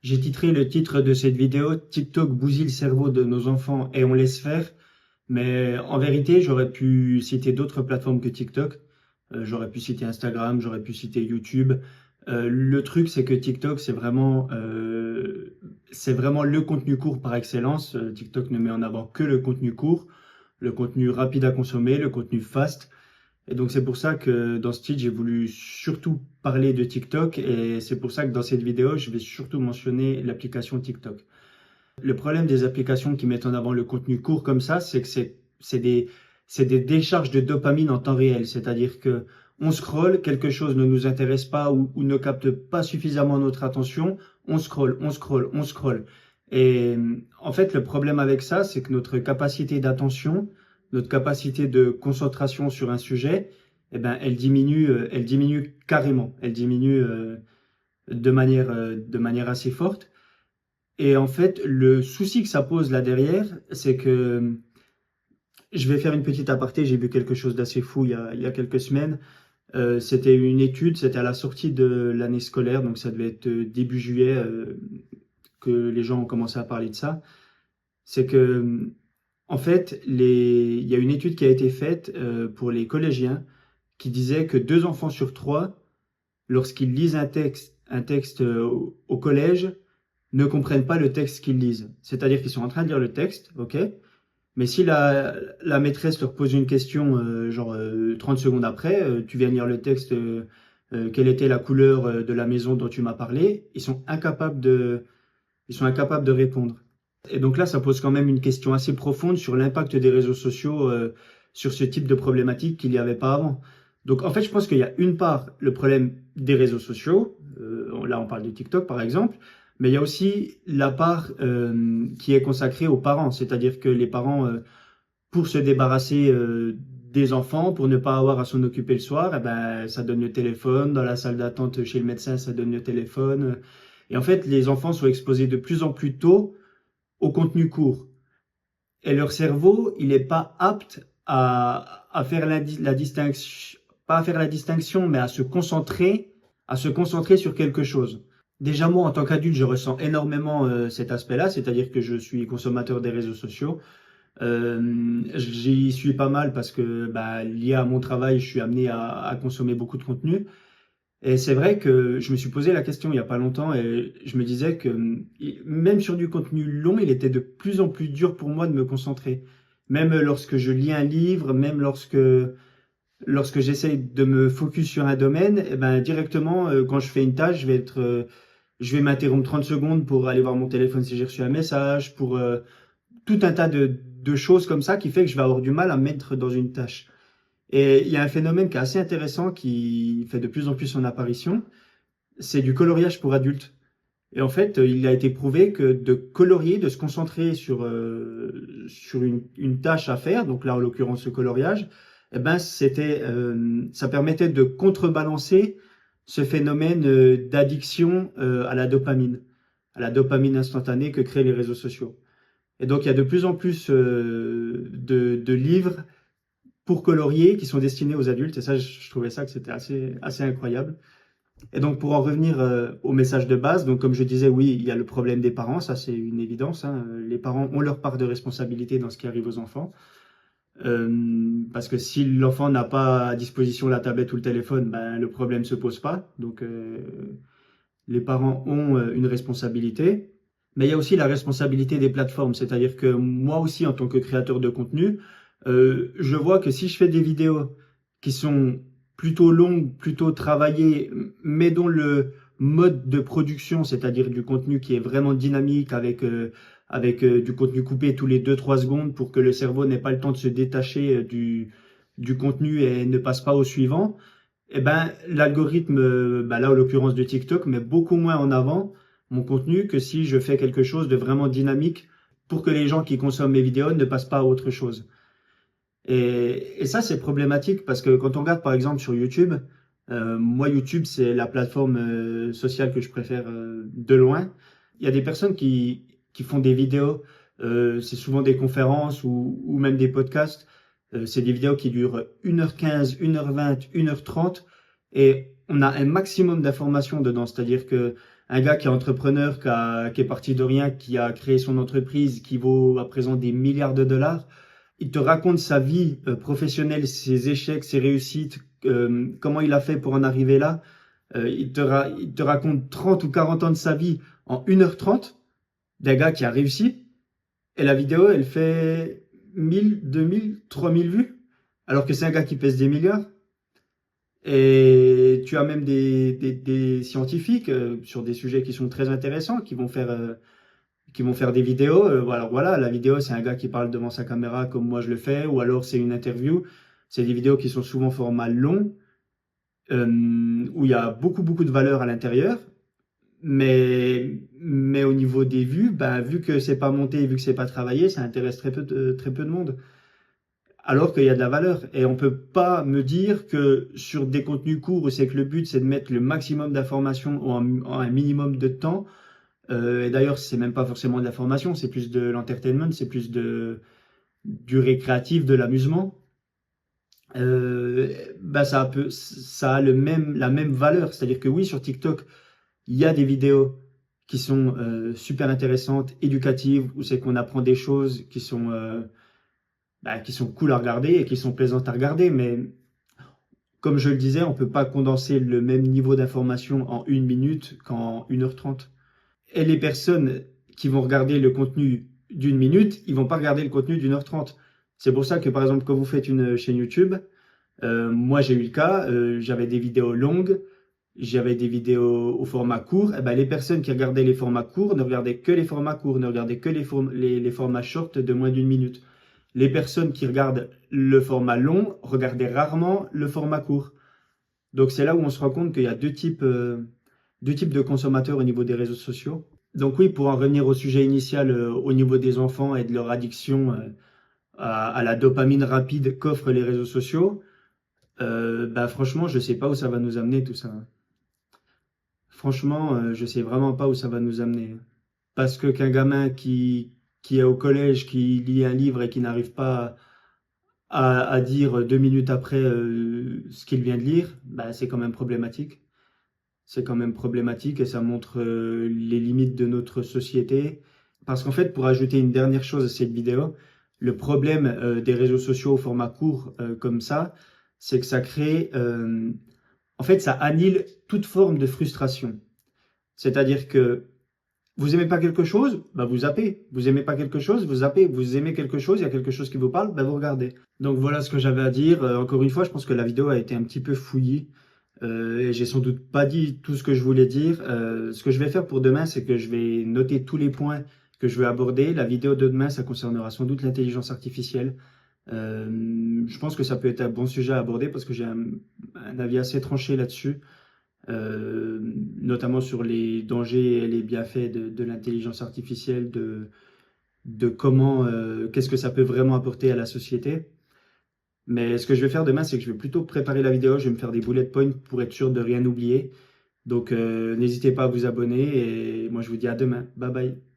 J'ai titré le titre de cette vidéo TikTok bousille le cerveau de nos enfants et on laisse faire. Mais en vérité, j'aurais pu citer d'autres plateformes que TikTok. J'aurais pu citer Instagram, j'aurais pu citer YouTube. Le truc, c'est que TikTok, c'est vraiment le contenu court par excellence. TikTok ne met en avant que le contenu court, le contenu rapide à consommer, le contenu fast. Et donc c'est pour ça que dans ce titre, j'ai voulu surtout parler de TikTok et c'est pour ça que dans cette vidéo, je vais surtout mentionner l'application TikTok. Le problème des applications qui mettent en avant le contenu court comme ça, c'est que c'est des décharges de dopamine en temps réel. C'est-à-dire que on scrolle, quelque chose ne nous intéresse pas ou ne capte pas suffisamment notre attention, on scrolle, on scrolle, on scrolle. Et en fait, le problème avec ça, c'est que notre capacité d'attention, notre capacité de concentration sur un sujet, eh ben, elle diminue carrément. Elle diminue de manière assez forte. Et en fait, le souci que ça pose là derrière, c'est que je vais faire une petite aparté. J'ai vu quelque chose d'assez fou il y a quelques semaines. C'était une étude, c'était à la sortie de l'année scolaire, donc ça devait être début juillet que les gens ont commencé à parler de ça. C'est que, en fait, il y a une étude qui a été faite pour les collégiens qui disait que 2 enfants sur 3, lorsqu'ils lisent un texte au collège, ne comprennent pas le texte qu'ils lisent. C'est-à-dire qu'ils sont en train de lire le texte, ok? Mais si la maîtresse leur pose une question, 30 secondes après, tu viens lire le texte, quelle était la couleur de la maison dont tu m'as parlé, ils sont incapables de répondre. Et donc là, ça pose quand même une question assez profonde sur l'impact des réseaux sociaux sur ce type de problématique qu'il n'y avait pas avant. Donc en fait, je pense qu'il y a une part le problème des réseaux sociaux, là on parle de TikTok par exemple, mais il y a aussi la part qui est consacrée aux parents, c'est-à-dire que les parents, pour se débarrasser des enfants, pour ne pas avoir à s'en occuper le soir, eh ben, ça donne le téléphone, dans la salle d'attente chez le médecin, ça donne le téléphone. Et en fait, les enfants sont exposés de plus en plus tôt au contenu court. Et leur cerveau, il n'est pas apte à faire la distinction, pas à faire la distinction, mais à se concentrer sur quelque chose. Déjà, moi, en tant qu'adulte, je ressens énormément cet aspect-là, c'est-à-dire que je suis consommateur des réseaux sociaux. J'y suis pas mal parce que, bah, lié à mon travail, je suis amené à consommer beaucoup de contenu. Et c'est vrai que je me suis posé la question il y a pas longtemps et je me disais que même sur du contenu long, il était de plus en plus dur pour moi de me concentrer. Même lorsque je lis un livre, même lorsque j'essaye de me focus sur un domaine, eh ben directement quand je fais une tâche, je vais m'interrompre 30 secondes pour aller voir mon téléphone si j'ai reçu un message, pour tout un tas de choses comme ça qui fait que je vais avoir du mal à me mettre dans une tâche. Et il y a un phénomène qui est assez intéressant qui fait de plus en plus son apparition, c'est du coloriage pour adultes. Et en fait, il a été prouvé que de colorier, de se concentrer sur une tâche à faire, donc là en l'occurrence le coloriage, eh ben ça permettait de contrebalancer ce phénomène d'addiction à la dopamine instantanée que créent les réseaux sociaux. Et donc il y a de plus en plus de livres pour colorier qui sont destinés aux adultes. Et ça, je trouvais ça que c'était assez incroyable. Et donc, pour en revenir au message de base, donc comme je disais, oui, il y a le problème des parents, ça c'est une évidence, hein. Les parents ont leur part de responsabilité dans ce qui arrive aux enfants. Parce que si l'enfant n'a pas à disposition la tablette ou le téléphone, ben, le problème se pose pas. Donc, les parents ont une responsabilité. Mais il y a aussi la responsabilité des plateformes. C'est-à-dire que moi aussi, en tant que créateur de contenu, je vois que si je fais des vidéos qui sont plutôt longues, plutôt travaillées, mais dont le mode de production, c'est-à-dire du contenu qui est vraiment dynamique avec du contenu coupé tous les 2 3 secondes pour que le cerveau n'ait pas le temps de se détacher du contenu et ne passe pas au suivant, eh ben, l'algorithme, bah là, en l'occurrence de TikTok, met beaucoup moins en avant mon contenu que si je fais quelque chose de vraiment dynamique pour que les gens qui consomment mes vidéos ne passent pas à autre chose. Et ça, c'est problématique parce que quand on regarde par exemple sur YouTube, moi YouTube, c'est la plateforme sociale que je préfère de loin. Il y a des personnes qui font des vidéos, c'est souvent des conférences ou même des podcasts. C'est des vidéos qui durent 1h15, 1h20, 1h30 et on a un maximum d'informations dedans. C'est-à-dire que un gars qui est entrepreneur, qui est parti de rien, qui a créé son entreprise, qui vaut à présent des milliards de dollars. Il te raconte sa vie professionnelle, ses échecs, ses réussites, comment il a fait pour en arriver là. Il te raconte 30 ou 40 ans de sa vie en 1h30 d'un gars qui a réussi. Et la vidéo, elle fait 1000, 2000, 3000 vues. Alors que c'est un gars qui pèse des milliards. Et tu as même des scientifiques sur des sujets qui sont très intéressants, qui vont faire des vidéos. Alors voilà, la vidéo, c'est un gars qui parle devant sa caméra comme moi je le fais, ou alors c'est une interview. C'est des vidéos qui sont souvent format long, où il y a beaucoup de valeur à l'intérieur. Mais au niveau des vues, ben, vu que c'est pas monté, vu que c'est pas travaillé, ça intéresse très peu de monde. Alors qu'il y a de la valeur. Et on peut pas me dire que sur des contenus courts, où c'est que le but c'est de mettre le maximum d'informations en un minimum de temps. Et d'ailleurs, c'est même pas forcément de la formation, c'est plus de l'entertainment, c'est plus du récréatif, de l'amusement. Bah ça a la même valeur. C'est-à-dire que oui, sur TikTok, il y a des vidéos qui sont super intéressantes, éducatives, où c'est qu'on apprend des choses qui sont cool à regarder et qui sont plaisantes à regarder. Mais comme je le disais, on peut pas condenser le même niveau d'information en 1 minute qu'en 1h30. Et les personnes qui vont regarder le contenu d'1 minute, ils vont pas regarder le contenu d'1h30. C'est pour ça que, par exemple, quand vous faites une chaîne YouTube, moi j'ai eu le cas, j'avais des vidéos longues, j'avais des vidéos au format court. Et ben, les personnes qui regardaient les formats courts ne regardaient que les formats courts, ne regardaient que les formats short de moins d'1 minute. Les personnes qui regardent le format long regardaient rarement le format court. Donc c'est là où on se rend compte qu'il y a deux types de consommateurs au niveau des réseaux sociaux. Donc oui, pour en revenir au sujet initial, au niveau des enfants et de leur addiction à la dopamine rapide qu'offrent les réseaux sociaux, bah franchement, je sais pas où ça va nous amener tout ça. Franchement, je sais vraiment pas où ça va nous amener. Parce que qu'un gamin qui est au collège, qui lit un livre et qui n'arrive pas à dire 2 minutes après ce qu'il vient de lire, bah, c'est quand même problématique. C'est quand même problématique et ça montre les limites de notre société. Parce qu'en fait, pour ajouter une dernière chose à cette vidéo, le problème des réseaux sociaux au format court comme ça, c'est que ça crée, en fait, ça annule toute forme de frustration. C'est-à-dire que vous aimez pas quelque chose, bah vous zappez. Vous aimez pas quelque chose, vous zappez. Vous aimez quelque chose, il y a quelque chose qui vous parle, bah vous regardez. Donc voilà ce que j'avais à dire. Encore une fois, je pense que la vidéo a été un petit peu fouillie. Et j'ai sans doute pas dit tout ce que je voulais dire. Ce que je vais faire pour demain, c'est que je vais noter tous les points que je vais aborder. La vidéo de demain, ça concernera sans doute l'intelligence artificielle. Je pense que ça peut être un bon sujet à aborder parce que j'ai un avis assez tranché là-dessus, notamment sur les dangers et les bienfaits de l'intelligence artificielle, de comment, qu'est-ce que ça peut vraiment apporter à la société. Mais ce que je vais faire demain, c'est que je vais plutôt préparer la vidéo, je vais me faire des bullet points pour être sûr de rien oublier. Donc n'hésitez pas à vous abonner et moi je vous dis à demain. Bye bye.